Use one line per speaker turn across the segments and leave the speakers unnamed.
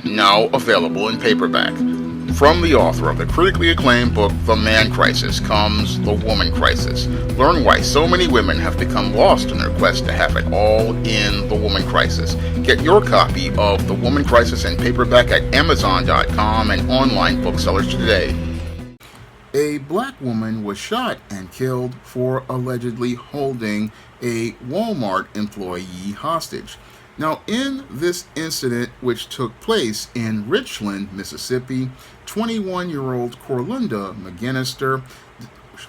now available in paperback. From the author of the critically acclaimed book The Man Crisis comes The Woman Crisis. Learn why so many women have become lost in their quest to have it all in The Woman Crisis. Get your copy of The Woman Crisis in paperback at Amazon.com and online booksellers today. A black woman was shot and killed for allegedly holding a Walmart employee hostage. Now, in this incident, which took place in Richland, Mississippi, 21-year-old Corlinda McGinnister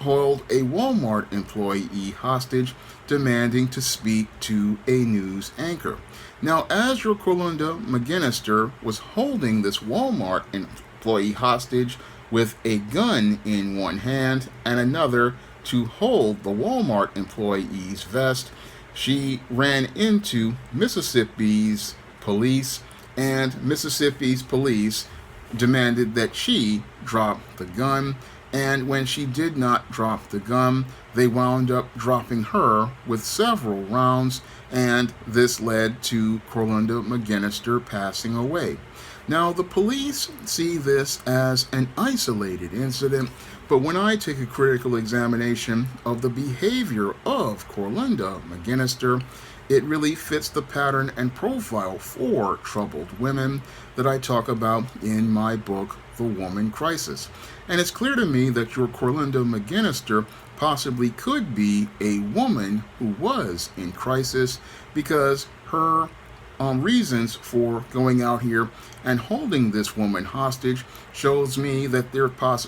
held a Walmart employee hostage, demanding to speak to a news anchor. Now, as your Corlinda McGinnister was holding this Walmart employee hostage with a gun in one hand and another to hold the Walmart employee's vest, she ran into Mississippi's police, and Mississippi's police demanded that she drop the gun. And when she did not drop the gun, they wound up dropping her with several rounds, and this led to Corlinda McGinnister passing away. Now, the police see this as an isolated incident, but when I take a critical examination of the behavior of Corlinda McGinnister, it really fits the pattern and profile for troubled women that I talk about in my book, The Woman Crisis. And it's clear to me that your Corlinda McGinnister possibly could be a woman who was in crisis, because her reasons for going out here and holding this woman hostage shows me that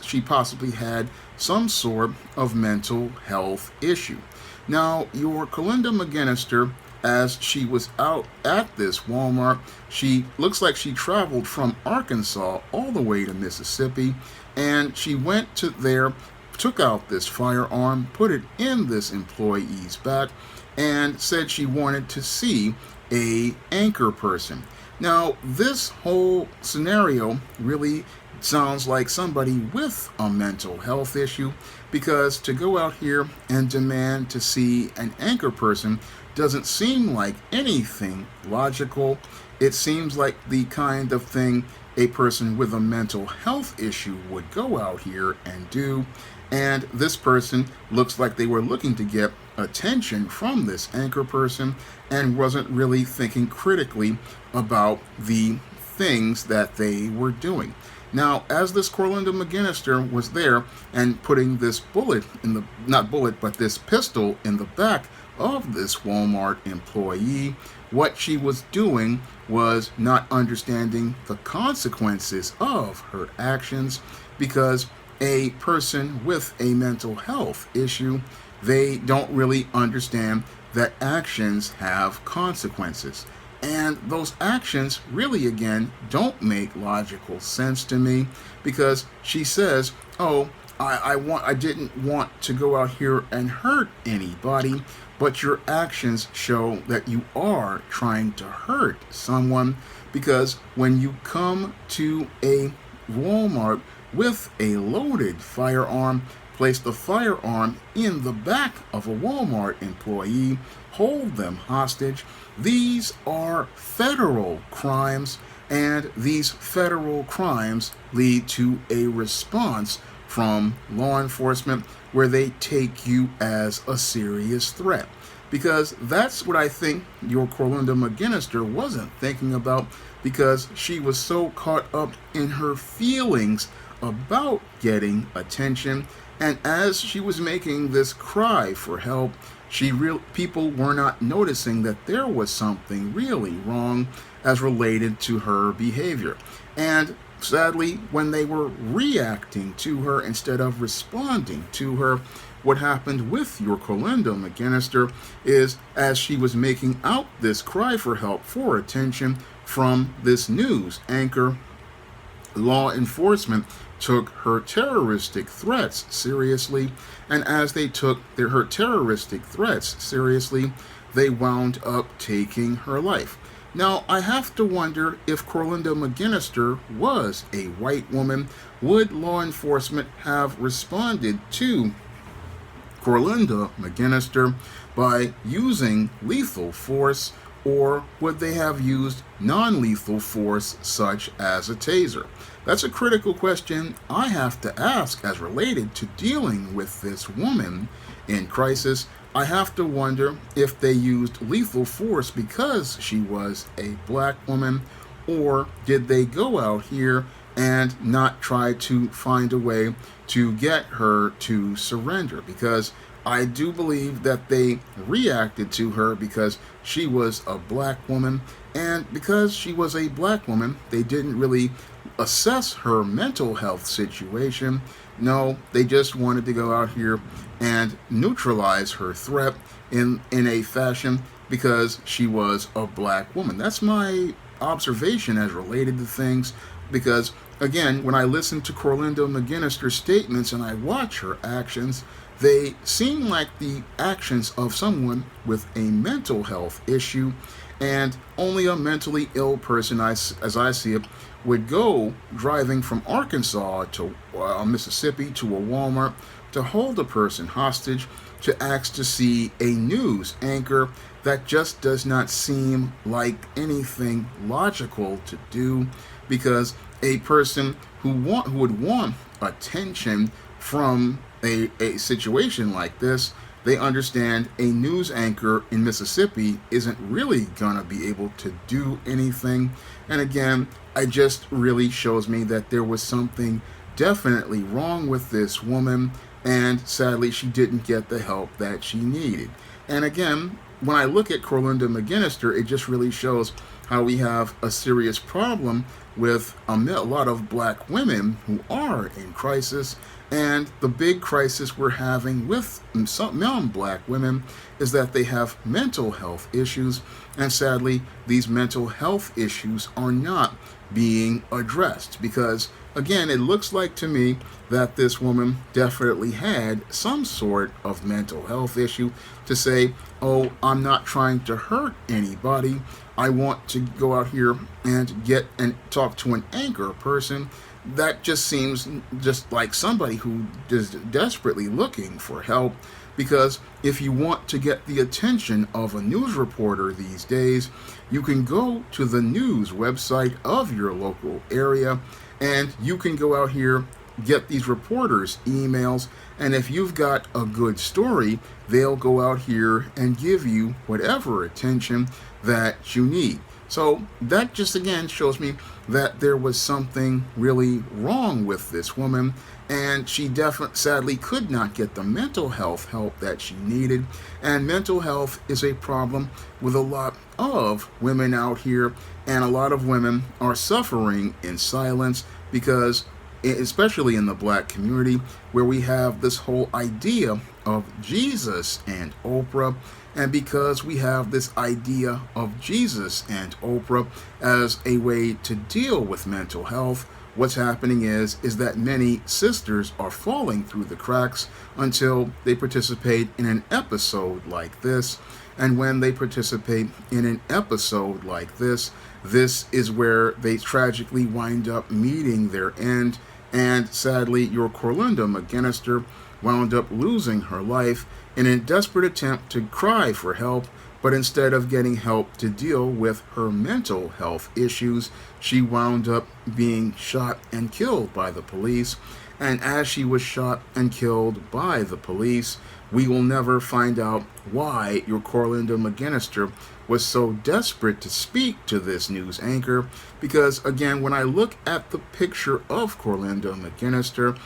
she possibly had some sort of mental health issue. Now, your Corlinda McGinnister, as she was out at this Walmart, she looks like she traveled from Arkansas all the way to Mississippi, and she went to there, took out this firearm, put it in this employee's back, and said she wanted to see a anchor person. Now, this whole scenario really sounds like somebody with a mental health issue, because to go out here and demand to see an anchor person doesn't seem like anything logical. It seems like the kind of thing a person with a mental health issue would go out here and do. And this person looks like they were looking to get attention from this anchor person and wasn't really thinking critically about the things that they were doing. Now, as this Corlinda McGinnister was there and putting this this pistol in the back of this Walmart employee, what she was doing was not understanding the consequences of her actions, because a person with a mental health issue, they don't really understand that actions have consequences. And those actions really, again, don't make logical sense to me, because she says, oh, I didn't want to go out here and hurt anybody, but your actions show that you are trying to hurt someone, because when you come to a Walmart with a loaded firearm, place the firearm in the back of a Walmart employee, hold them hostage, these are federal crimes, and these federal crimes lead to a response from law enforcement where they take you as a serious threat. Because that's what I think your Corlinda McGinnister wasn't thinking about, because she was so caught up in her feelings about getting attention. And as she was making this cry for help, people were not noticing that there was something really wrong as related to her behavior. And sadly, when they were reacting to her instead of responding to her, what happened with your Corlinda McGinnister is, as she was making out this cry for help, for attention from this news anchor, law enforcement took her terroristic threats seriously, and as they took her terroristic threats seriously, they wound up taking her life. Now, I have to wonder, if Corlinda McGinnister was a white woman, would law enforcement have responded to Corlinda McGinnister by using lethal force, Or would they have used non-lethal force such as a taser? That's a critical question I have to ask as related to dealing with this woman in crisis. I have to wonder if they used lethal force because she was a black woman, or did they go out here and not try to find a way to get her to surrender? Because I do believe that they reacted to her because she was a black woman, and because she was a black woman, they didn't really assess her mental health situation. No, they just wanted to go out here and neutralize her threat in a fashion because she was a black woman. That's my observation as related to things, because again, when I listen to Corlinda McGinnister's statements and I watch her actions, they seem like the actions of someone with a mental health issue, and only a mentally ill person, as I see it, would go driving from Arkansas to Mississippi to a Walmart to hold a person hostage to ask to see a news anchor. That just does not seem like anything logical to do, because a person who would want attention from a situation like this, they understand a news anchor in Mississippi isn't really gonna be able to do anything. And again, it just really shows me that there was something definitely wrong with this woman, and sadly she didn't get the help that she needed. And again, when I look at Corlinda McGinnister, it just really shows how we have a serious problem with a lot of black women who are in crisis. And the big crisis we're having with some non-black women is that they have mental health issues, and sadly these mental health issues are not being addressed, because again, it looks like to me that this woman definitely had some sort of mental health issue to say, oh, I'm not trying to hurt anybody, I want to go out here and get and talk to an anchor person. That just seems just like somebody who is desperately looking for help, because if you want to get the attention of a news reporter these days, you can go to the news website of your local area, and you can go out here, get these reporters emails, and if you've got a good story, they'll go out here and give you whatever attention that you need. So that just again shows me that there was something really wrong with this woman, and she definitely sadly could not get the mental health help that she needed. And mental health is a problem with a lot of women out here, and a lot of women are suffering in silence, because especially in the black community, where we have this whole idea of Jesus and Oprah, and because we have this idea of Jesus and Oprah as a way to deal with mental health, what's happening is that many sisters are falling through the cracks until they participate in an episode like this. And when they participate in an episode like this is where they tragically wind up meeting their end. And sadly, your Corlinda McGinnister wound up losing her life in a desperate attempt to cry for help, but instead of getting help to deal with her mental health issues, she wound up being shot and killed by the police. And as she was shot and killed by the police, we will never find out why your Corlinda McGinnister was so desperate to speak to this news anchor, because again, when I look at the picture of Corlinda McGinnister,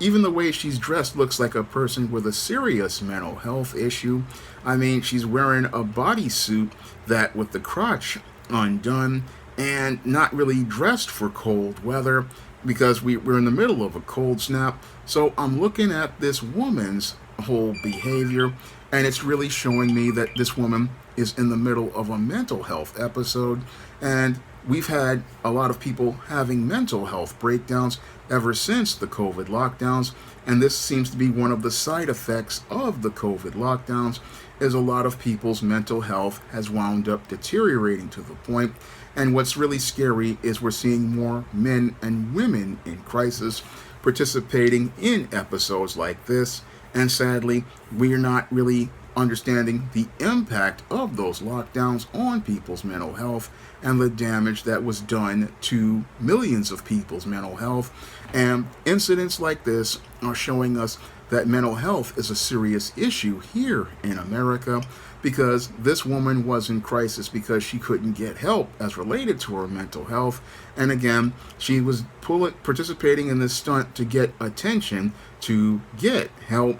even the way she's dressed looks like a person with a serious mental health issue. I mean, she's wearing a bodysuit that with the crotch undone, and not really dressed for cold weather, because we're in the middle of a cold snap. So I'm looking at this woman's whole behavior, and it's really showing me that this woman is in the middle of a mental health episode. And we've had a lot of people having mental health breakdowns ever since the COVID lockdowns, and this seems to be one of the side effects of the COVID lockdowns, is a lot of people's mental health has wound up deteriorating to the point. And what's really scary is we're seeing more men and women in crisis participating in episodes like this, and sadly, we're not really understanding the impact of those lockdowns on people's mental health and the damage that was done to millions of people's mental health. And incidents like this are showing us that mental health is a serious issue here in America, because this woman was in crisis because she couldn't get help as related to her mental health. And again, she was participating in this stunt to get attention, to get help.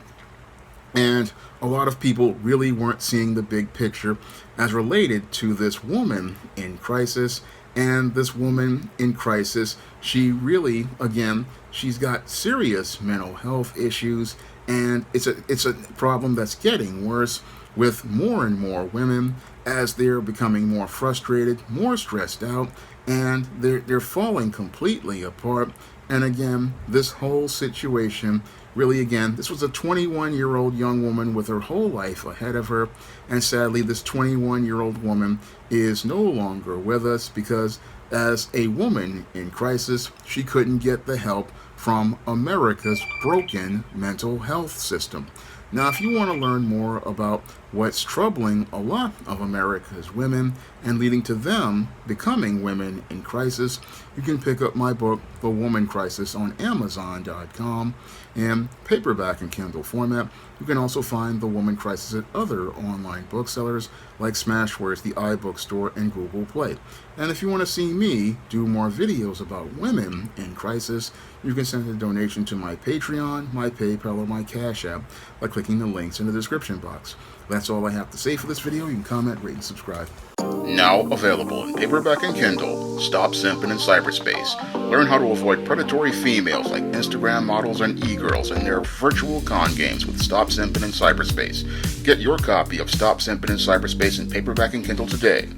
And a lot of people really weren't seeing the big picture as related to this woman in crisis. And this woman in crisis, she really, again, she's got serious mental health issues, and it's a problem that's getting worse with more and more women as they're becoming more frustrated, more stressed out, and they're falling completely apart. And again, this whole situation really, again, this was a 21-year-old young woman with her whole life ahead of her, and sadly this 21-year-old woman is no longer with us because as a woman in crisis, she couldn't get the help from America's broken mental health system. Now, if you want to learn more about what's troubling a lot of America's women and leading to them becoming women in crisis, you can pick up my book, The Woman Crisis, on Amazon.com in paperback and Kindle format. You can also find The Woman Crisis at other online booksellers like Smashwords, the iBookstore, and Google Play. And if you want to see me do more videos about women in crisis, you can send a donation to my Patreon, my PayPal, or my Cash App by clicking the links in the description box. That's all I have to say for this video. You can comment, rate, and subscribe. Now available in paperback and Kindle, Stop Simping in Cyberspace. Learn how to avoid predatory females like Instagram models and e-girls in their virtual con games with Stop Simping in Cyberspace. Get your copy of Stop Simping in Cyberspace in paperback and Kindle today.